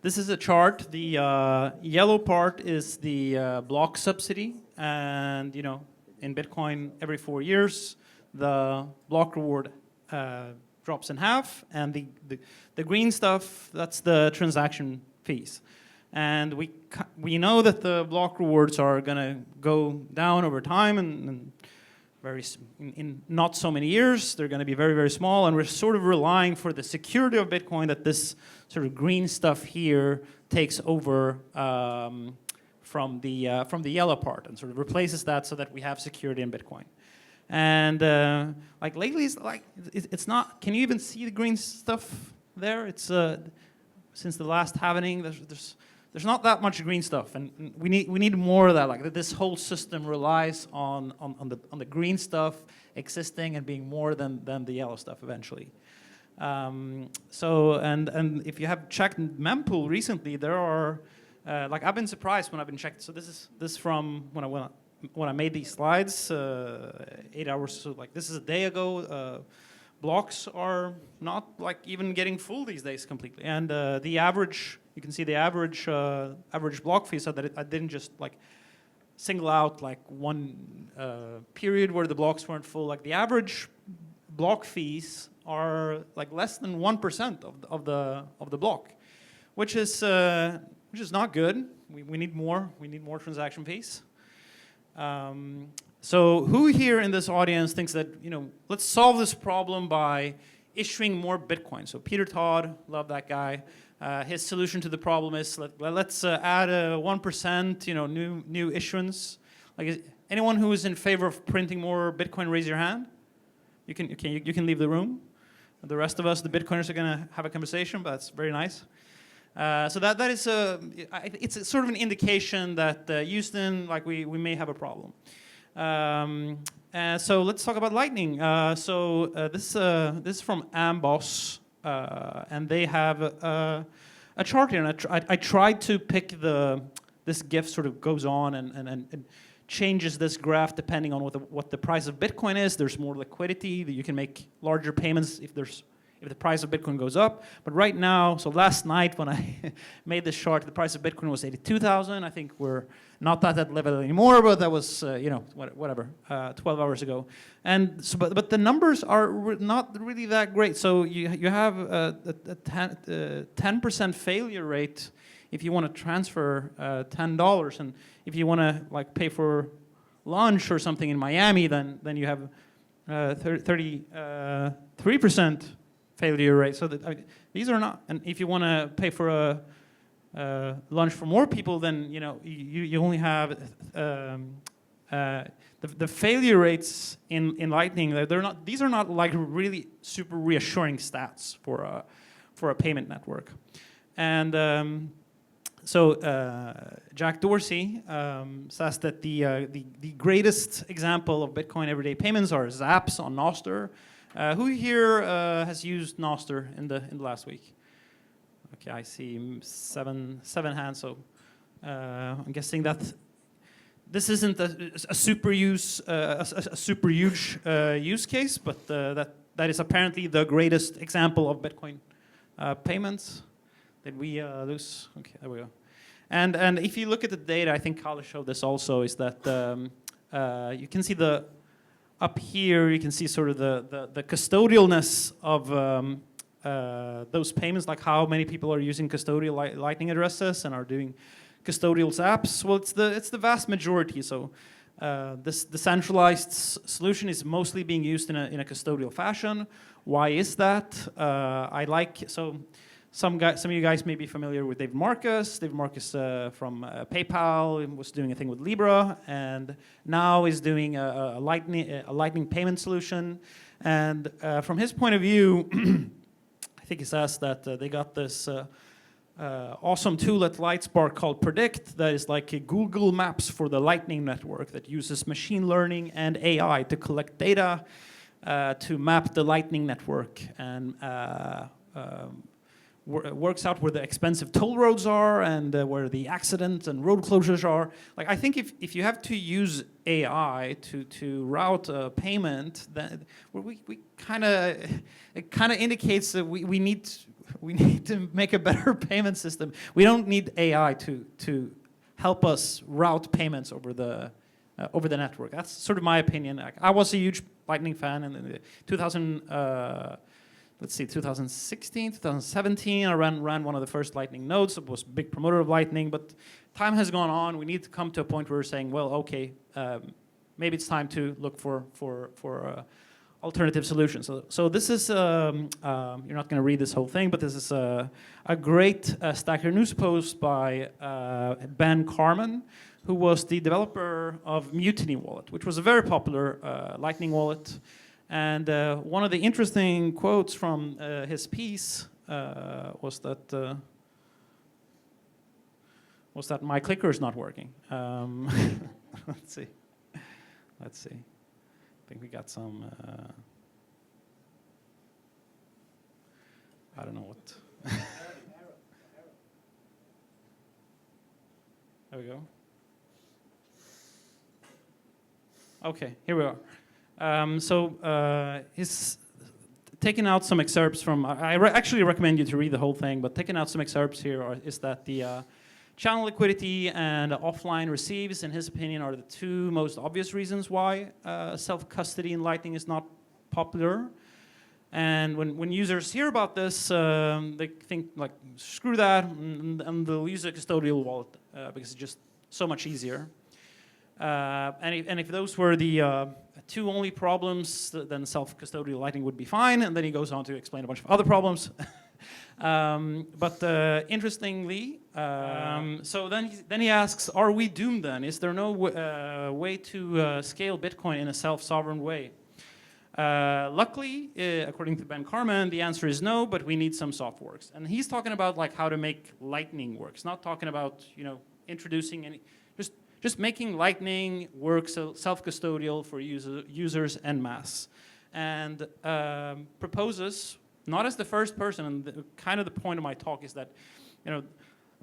This is a chart. The yellow part is the block subsidy, and in Bitcoin, every 4 years, the block reward drops in half, and the green stuff, that's the transaction fees. And we know that the block rewards are going to go down over time, and in not so many years, they're going to be very, very small, and we're sort of relying for the security of Bitcoin that this sort of green stuff here takes over from the yellow part and sort of replaces that so that we have security in Bitcoin. And like lately, it's not. Can you even see the green stuff there? It's since the last halvening, there's not that much green stuff, and we need more of that. Like this whole system relies on the green stuff existing and being more than the yellow stuff eventually. So and if you have checked mempool recently, there are like I've been surprised when I've been checked. So this is from when I made these slides 8 hours. So like this is a day ago. Blocks are not like even getting full these days completely, and the average. You can see the average block fee, so that I didn't just like single out like one period where the blocks weren't full. Like the average block fees are like less than 1% of the block, which is not good. We need more. We need more transaction fees. So who here in this audience thinks that let's solve this problem by issuing more Bitcoin? So Peter Todd, love that guy. His solution to the problem is let's add a 1% new issuance. Like anyone who is in favor of printing more Bitcoin, raise your hand. You can leave the room. The rest of us, the Bitcoiners, are going to have a conversation, but that's very nice. So that is it's a sort of an indication that Houston, like we may have a problem. So let's talk about Lightning. This is from Amboss. And they have a chart here, and I tried to pick this GIF sort of goes on and changes this graph depending on what the price of Bitcoin is. There's more liquidity that you can make larger payments if the price of Bitcoin goes up. But right now, so last night when I made this chart, the price of Bitcoin was 82,000. I think we're not at that level anymore, but that was, whatever, 12 hours ago. And so, but the numbers are not really that great. So you have a 10% failure rate if you want to transfer $10, and if you want to like pay for lunch or something in Miami, then you have 33% failure rate. So that these are not. And if you want to pay for a lunch for more people, then you only have the failure rates in Lightning. These are not like really super reassuring stats for a payment network. And so Jack Dorsey says that the greatest example of Bitcoin everyday payments are Zaps on Nostr. Who here has used Nostr in the last week? Okay, I see seven hands. So I'm guessing that this isn't a super huge use case, but that is apparently the greatest example of Bitcoin payments. Did we lose? Okay, there we go. And if you look at the data, I think Kalle showed this also, is that you can see up here, you can see sort of the custodialness of those payments, like how many people are using custodial Lightning addresses and are doing custodial apps. Well, it's the vast majority. So this decentralized solution is mostly being used in a custodial fashion. Why is that? Some of you guys may be familiar with Dave Marcus. Dave Marcus from PayPal was doing a thing with Libra, and now is doing a Lightning payment solution. And from his point of view, I think he says that they got this awesome tool at Lightspark called Predict that is like a Google Maps for the Lightning network that uses machine learning and AI to collect data to map the Lightning network and works out where the expensive toll roads are and where the accidents and road closures are. Like I think if you have to use AI to route a payment, then it kind of indicates that we need we need to make a better payment system. We don't need AI to help us route payments over the network. That's sort of my opinion. I was a huge Lightning fan in the 2016, 2017. I ran one of the first Lightning nodes. I was a big promoter of Lightning, but time has gone on. We need to come to a point where we're saying, well, okay, maybe it's time to look for alternative solutions. So this is, you're not going to read this whole thing, but this is a great Stacker News post by Ben Carman, who was the developer of Mutiny Wallet, which was a very popular Lightning wallet. And one of the interesting quotes from his piece was that my clicker is not working. Let's see. I think we got some. I don't know what. There we go. Okay, here we are. He's taken out some excerpts from. I actually recommend you to read the whole thing, but taking out some excerpts here is that the channel liquidity and offline receives, in his opinion, are the two most obvious reasons why self-custody in Lightning is not popular. And when users hear about this, they think like, screw that, and they'll use a custodial wallet because it's just so much easier. And if those were the two only problems, then self-custodial Lightning would be fine. And then he goes on to explain a bunch of other problems. But interestingly, so then he asks, are we doomed then? Is there no way to scale Bitcoin in a self-sovereign way? Luckily, according to Ben Carman, the answer is no, but we need some soft forks. And he's talking about like how to make Lightning work. He's not talking about introducing any, just making Lightning work self-custodial for users en masse. And proposes, not as the first person, and kind of the point of my talk is that,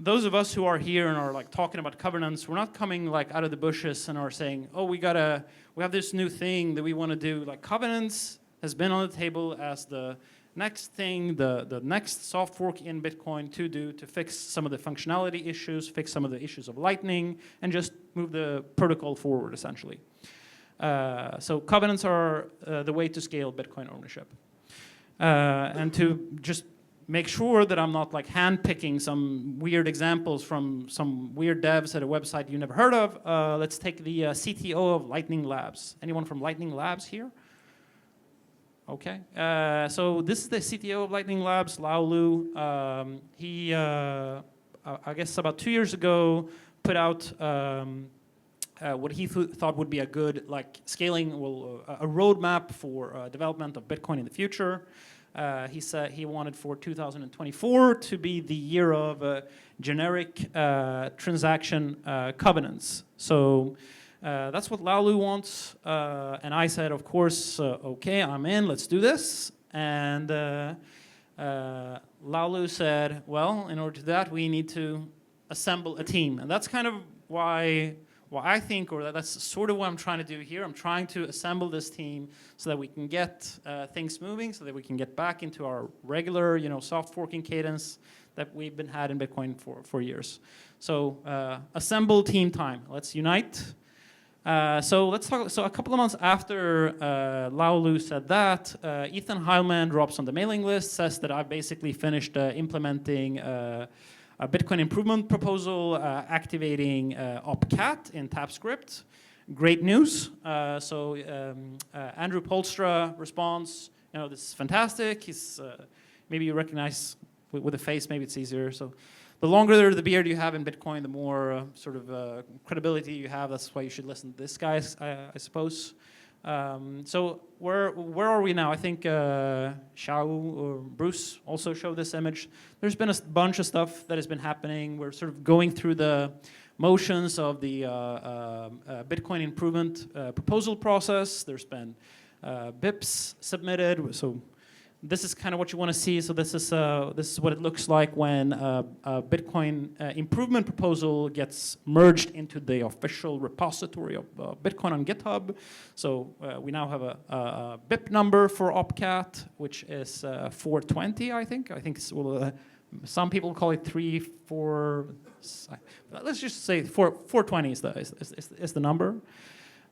those of us who are here and are like talking about governance, we're not coming like out of the bushes and are saying, oh, we have this new thing that we want to do. Like governance has been on the table as the next thing, the next soft fork in Bitcoin to do to fix some of the functionality issues, fix some of the issues of Lightning, and just move the protocol forward essentially. So covenants are the way to scale Bitcoin ownership. And to just make sure that I'm not like hand-picking some weird examples from some weird devs at a website you never heard of, let's take the CTO of Lightning Labs. Anyone from Lightning Labs here? Okay. So this is the CTO of Lightning Labs, Lao Lu. He, I guess about 2 years ago, put out what he thought would be a good scaling, a roadmap for development of Bitcoin in the future. He said he wanted for 2024 to be the year of generic transaction covenants. So that's what Lao Lu wants. And I said, of course, okay, I'm in, let's do this. And Lao Lu said, well, in order to do that, we need to assemble a team. And that's kind of why I think, or that's sort of what I'm trying to do here. I'm trying to assemble this team so that we can get things moving, so that we can get back into our regular, soft forking cadence that we've been had in Bitcoin for years. So assemble team time. Let's unite. So let's talk. So a couple of months after Lao Lu said that, Ethan Heilman drops on the mailing list, says that I've basically finished implementing a Bitcoin improvement proposal activating opcat in TapScript. Great news. So Andrew Polstra responds, this is fantastic. He's maybe you recognize with a face, maybe it's easier. So the longer the beard you have in Bitcoin, the more credibility you have. That's why you should listen to this guy, I suppose. So where are we now? I think Xiao or Bruce also showed this image. There's been a bunch of stuff that has been happening. We're sort of going through the motions of the Bitcoin improvement proposal process. There's been BIPs submitted. So this is kind of what you want to see. So this is what it looks like when a Bitcoin improvement proposal gets merged into the official repository of Bitcoin on GitHub. So we now have a BIP number for OPCAT, which is 420, I think. I think some people call it 3, 4. Let's just say 420 is the number.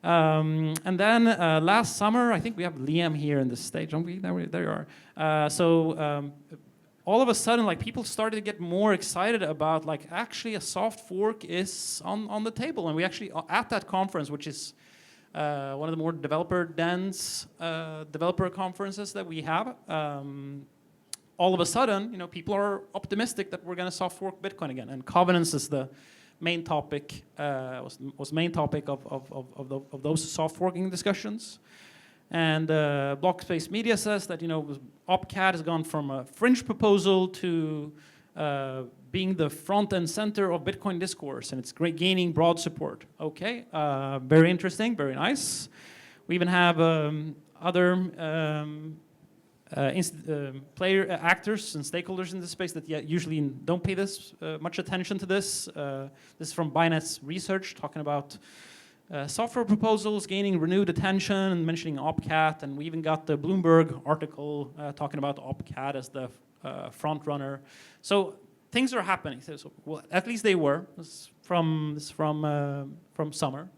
And then last summer, I think we have Liam here in the stage, don't we? There you are. So all of a sudden, like, people started to get more excited about, like, actually a soft fork is on the table. And we actually, at that conference, which is one of the more dense developer conferences that we have, all of a sudden, you know, people are optimistic that we're going to soft fork Bitcoin again. And Covenants is the main topic, was main topic of those soft forking discussions. And Blockspace Media says that, you know, OPCAT has gone from a fringe proposal to being the front and center of Bitcoin discourse, and it's gaining broad support. Okay, very interesting, very nice. We even have other actors and stakeholders in this space that usually don't pay this much attention to this. This is from Binance Research, talking about software proposals gaining renewed attention and mentioning OPCAT. And we even got the Bloomberg article talking about OPCAT as the front runner. So things are happening. So, well, at least they were. This is from summer.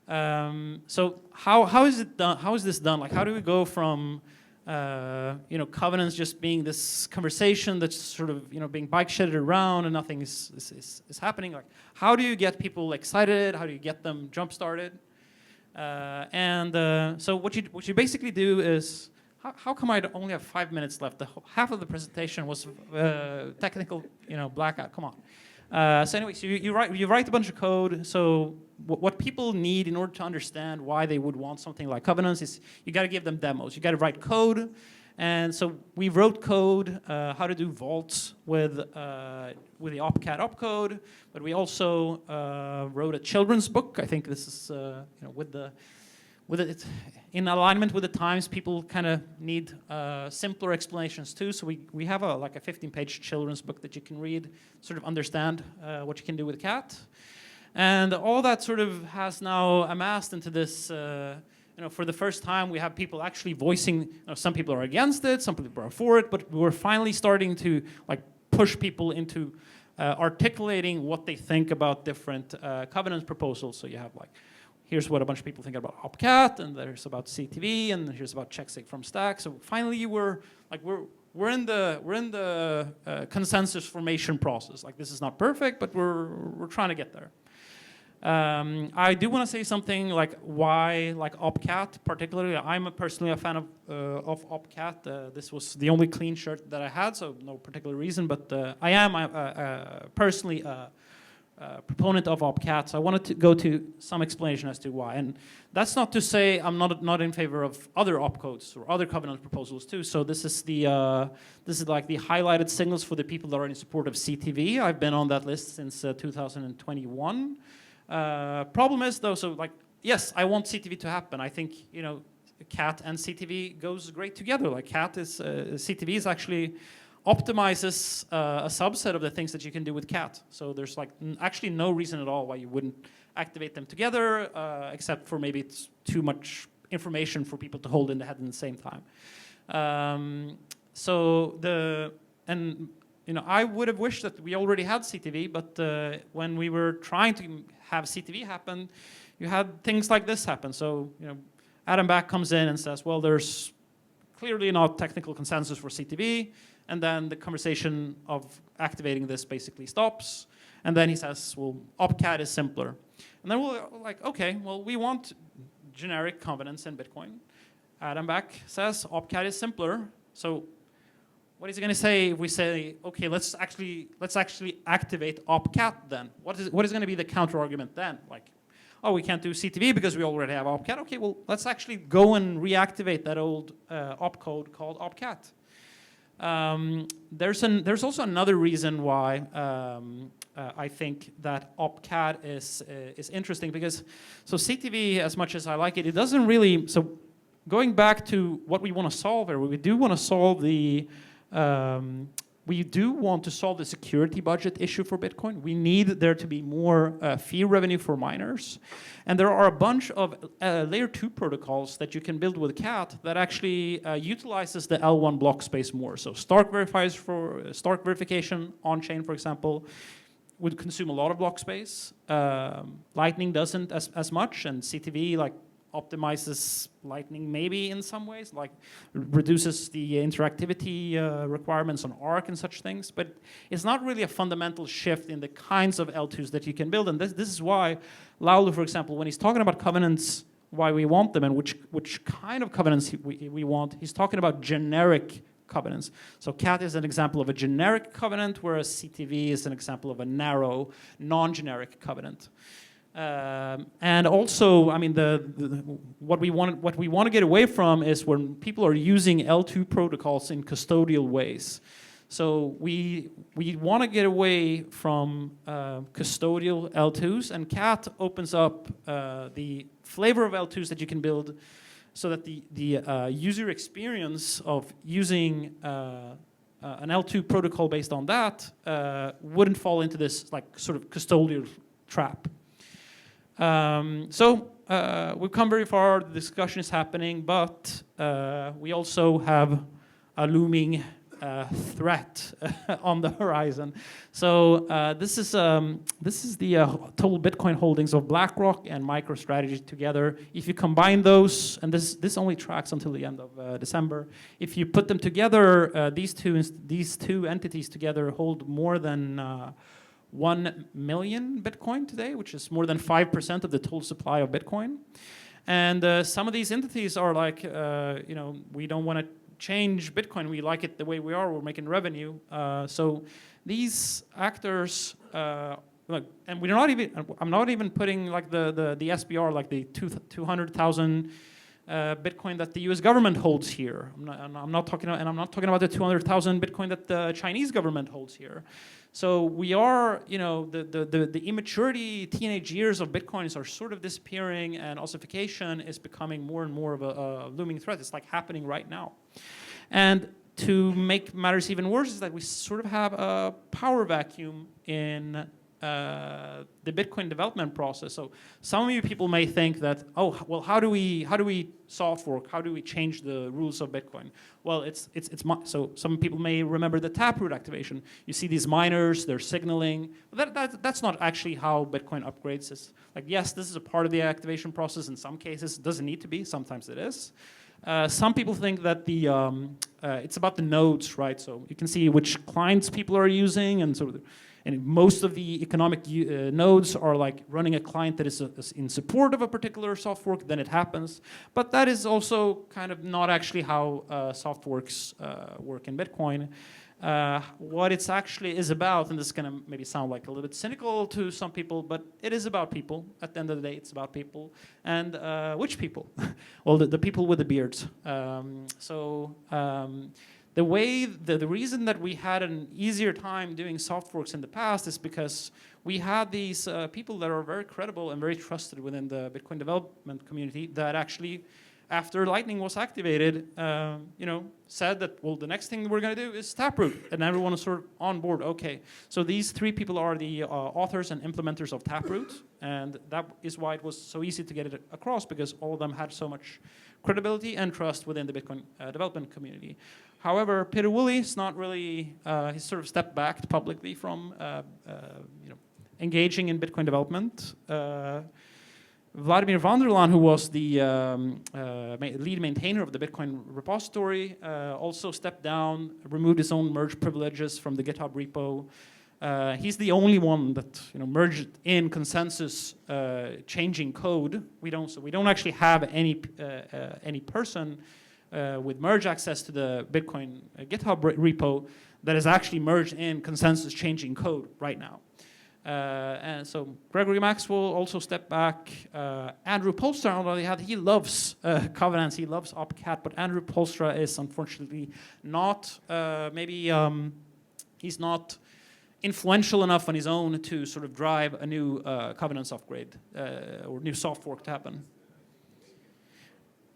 So how is it done? How is this done? Like, how do we go from you know, Covenants just being this conversation that's sort of, you know, being bike-shedded around and nothing is happening? Like, how do you get people excited? How do you get them jump-started? So what you basically do is, how come I only have 5 minutes left? Half of the presentation was technical, you know, blackout. Come on. So anyway, so you write a bunch of code. So what people need in order to understand why they would want something like Covenants is you got to give them demos. You got to write code. And so we wrote code, how to do vaults with the OPCAT opcode. But we also wrote a children's book. I think this is you know, with it in alignment with the times. People kind of need simpler explanations too. So we have like a 15-page children's book that you can read, sort of understand what you can do with CAT. And all that sort of has now amassed into this, you know, for the first time we have people actually voicing, you know, some people are against it, some people are for it, but we're finally starting to, like, push people into articulating what they think about different Covenant proposals. So you have, like, here's what a bunch of people think about OPCAT, and there's about CTV, and here's about checksake from stack. So finally we're in the consensus formation process. Like, this is not perfect, but we're trying to get there. I do want to say something like why, like, OPCAT particularly. I'm personally a fan of OPCAT. This was the only clean shirt that I had, so no particular reason. But I am personally a proponent of OPCAT, so I wanted to go to some explanation as to why. And that's not to say I'm not in favor of other opcodes or other Covenant proposals too. So this is like the highlighted signals for the people that are in support of CTV. I've been on that list since 2021. Problem is though, so, like, yes, I want CTV to happen. I think, you know, CAT and CTV goes great together. Like, CTV is actually optimizes a subset of the things that you can do with CAT. So there's, like, actually no reason at all why you wouldn't activate them together, except for maybe it's too much information for people to hold in the head at the same time. You know, I would have wished that we already had CTV, but when we were trying to have CTV happen, you had things like this happen. So, you know, Adam Back comes in and says, well, there's clearly not technical consensus for CTV. And then the conversation of activating this basically stops. And then he says, well, OPCAT is simpler. And then we're like, okay, well, we want generic Covenants in Bitcoin. Adam Back says OPCAT is simpler. So what is he going to say if we say, okay, let's actually activate OPCAT then? What is going to be the counter argument then? Like, oh, we can't do CTV because we already have OPCAT. Okay, well, let's actually go and reactivate that old opcode called OPCAT. There's also another reason why I think that OPCAT is interesting, because so CTV, as much as I like it, it doesn't really, so going back to what we want to solve here, we do want to solve the security budget issue for Bitcoin. We need there to be more fee revenue for miners. And there are a bunch of layer 2 protocols that you can build with CAT that actually utilizes the L1 block space more. So Stark verifies for Stark verification on-chain, for example, would consume a lot of block space. Lightning doesn't as much, and CTV like optimizes Lightning maybe in some ways, like reduces the interactivity requirements on Arc and such things, but it's not really a fundamental shift in the kinds of L2s that you can build. And this is why Laulu, for example, when he's talking about covenants, why we want them and which kind of covenants we want, he's talking about generic covenants. So CAT is an example of a generic covenant, whereas CTV is an example of a narrow, non-generic covenant. And also, I mean, what we want to get away from is when people are using L2 protocols in custodial ways. So we want to get away from custodial L2s, and CAT opens up the flavor of L2s that you can build, so that the user experience of using an L2 protocol based on that wouldn't fall into this like sort of custodial trap. We've come very far, the discussion is happening, but we also have a looming threat on the horizon. So this is the total Bitcoin holdings of BlackRock and MicroStrategy together. If you combine those, and this only tracks until the end of December, if you put them together, these two entities together hold more than 1 million Bitcoin today, which is more than 5% of the total supply of Bitcoin. And some of these entities are like, we don't want to change Bitcoin. We like it the way we are. We're making revenue. So these actors, and we're not even. I'm not even putting like the SBR, like the 200,000 Bitcoin that the U.S. government holds here. I'm not talking about the 200,000 Bitcoin that the Chinese government holds here. So we are, the immaturity teenage years of Bitcoins are sort of disappearing, and ossification is becoming more and more of a looming threat. It's like happening right now. And to make matters even worse is that we sort of have a power vacuum in the Bitcoin development process. So some of you people may think that, oh, well, how do we soft fork? How do we change the rules of Bitcoin? Well, so some people may remember the Taproot activation. You see these miners, they're signaling. That's not actually how Bitcoin upgrades. It's like, yes, this is a part of the activation process. In some cases, it doesn't need to be. Sometimes it is. Some people think that it's about the nodes, right? So you can see which clients people are using, and so. And most of the economic nodes are like running a client that is in support of a particular soft fork, then it happens. But that is also kind of not actually how soft forks work in Bitcoin. What it's actually is about, and this is going to maybe sound like a little bit cynical to some people, but it is about people. At the end of the day, it's about people. And which people? Well, the people with the beards. The reason that we had an easier time doing soft forks in the past is because we had these people that are very credible and very trusted within the Bitcoin development community that actually, after Lightning was activated, said that, well, the next thing we're going to do is Taproot, and everyone is sort of on board. Okay, so these three people are the authors and implementers of Taproot, and that is why it was so easy to get it across, because all of them had so much credibility and trust within the Bitcoin development community. However, Peter Woolley is not really, he's sort of stepped back publicly from engaging in Bitcoin development. Vladimir van der Laan, who was the lead maintainer of the Bitcoin repository, also stepped down, removed his own merge privileges from the GitHub repo. He's the only one that merged in consensus changing code. We don't actually have any person with merge access to the Bitcoin GitHub repo that is actually merged in consensus changing code right now. And so Gregory Maxwell also stepped back. Andrew Polstra, on the other hand, he loves covenants, he loves OpCat, but Andrew Polstra is unfortunately not, he's not influential enough on his own to sort of drive a new covenants upgrade or new soft fork to happen.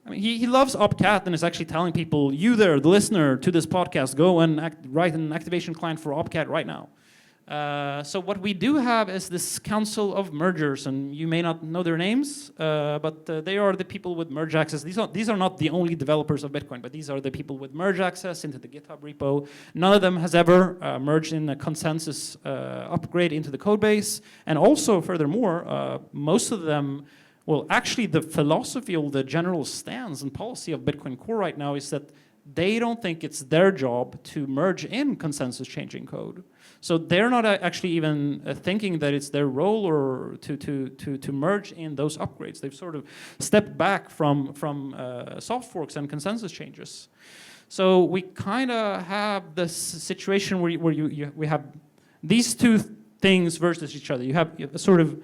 I mean, he loves Opcat and is actually telling people, you there, the listener to this podcast, go and write an activation client for Opcat right now. So what we do have is this council of mergers, and you may not know their names, but they are the people with merge access. These are not the only developers of Bitcoin, but these are the people with merge access into the GitHub repo. None of them has ever merged in a consensus upgrade into the code base. And also, furthermore, most of them, well, actually the philosophy or the general stance and policy of Bitcoin Core right now is that they don't think it's their job to merge in consensus changing code. So they're not actually even thinking that it's their role or to merge in those upgrades. They've sort of stepped back from soft forks and consensus changes. So we kind of have this situation where we have these two things versus each other. You have a sort of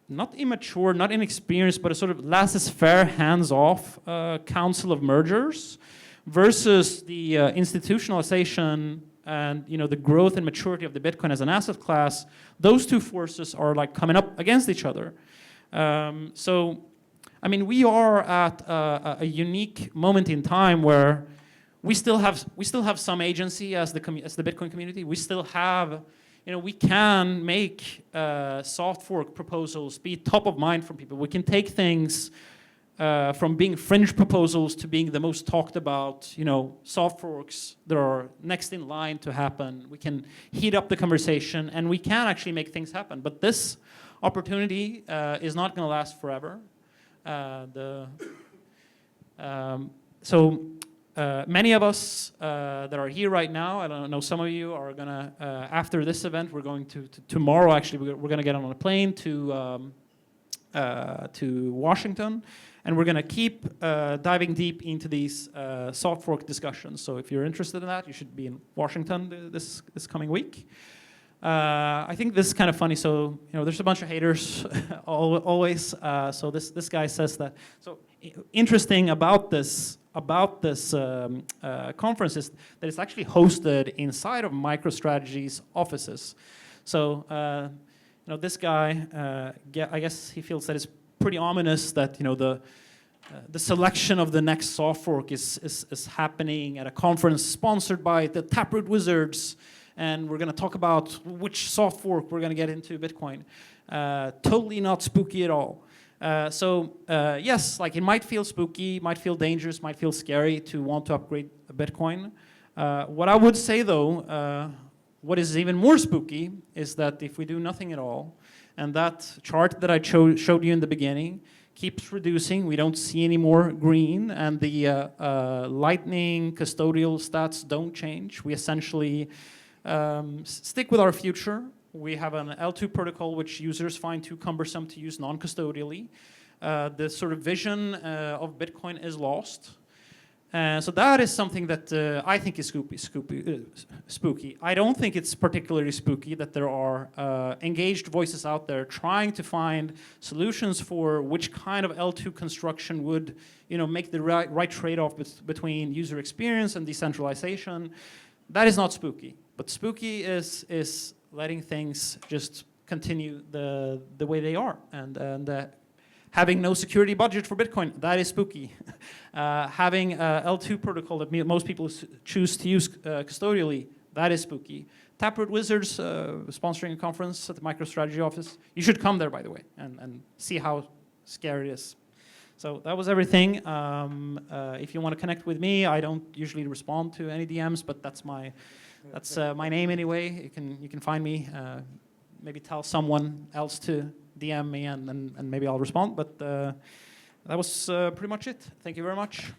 not immature, not inexperienced, but a sort of laissez-faire, hands-off council of mergers versus the institutionalization and the growth and maturity of the Bitcoin as an asset class. Those two forces are like coming up against each other. So, I mean, we are at a unique moment in time where we still have some agency as the Bitcoin community. We still have. We can make soft fork proposals be top of mind for people. We can take things from being fringe proposals to being the most talked about, soft forks that are next in line to happen. We can heat up the conversation, and we can actually make things happen. But this opportunity is not going to last forever. Many of us that are here right now, I don't know, some of you are gonna, after this event, we're going to tomorrow actually, we're gonna get on a plane to Washington, and we're gonna keep diving deep into these soft fork discussions. So if you're interested in that, you should be in Washington this coming week. I think this is kind of funny. So there's a bunch of haters always. So this guy says that. So interesting about this conference is that it's actually hosted inside of MicroStrategy's offices. So this guy, I guess he feels that it's pretty ominous that the selection of the next soft fork is happening at a conference sponsored by the Taproot Wizards. And we're going to talk about which soft fork we're going to get into Bitcoin. Totally not spooky at all. Yes, like it might feel spooky, might feel dangerous, might feel scary to want to upgrade a Bitcoin. What I would say though, what is even more spooky is that if we do nothing at all, and that chart that I showed you in the beginning keeps reducing, we don't see any more green, and the Lightning custodial stats don't change. We essentially stick with our future. We have an L2 protocol which users find too cumbersome to use non-custodially. The sort of vision of Bitcoin is lost. So that is something that I think is spooky. I don't think it's particularly spooky that there are engaged voices out there trying to find solutions for which kind of L2 construction would make the right trade-off between user experience and decentralization. That is not spooky. But spooky is letting things just continue the way they are, and having no security budget for Bitcoin, that is spooky. Having a L2 protocol that most people choose to use custodially, that is spooky. Taproot Wizards sponsoring a conference at the MicroStrategy office. You should come there, by the way, and see how scary it is. So that was everything. If you want to connect with me, I don't usually respond to any DMs, but that's my name anyway. You can find me. Maybe tell someone else to DM me, and maybe I'll respond. But that was pretty much it. Thank you very much.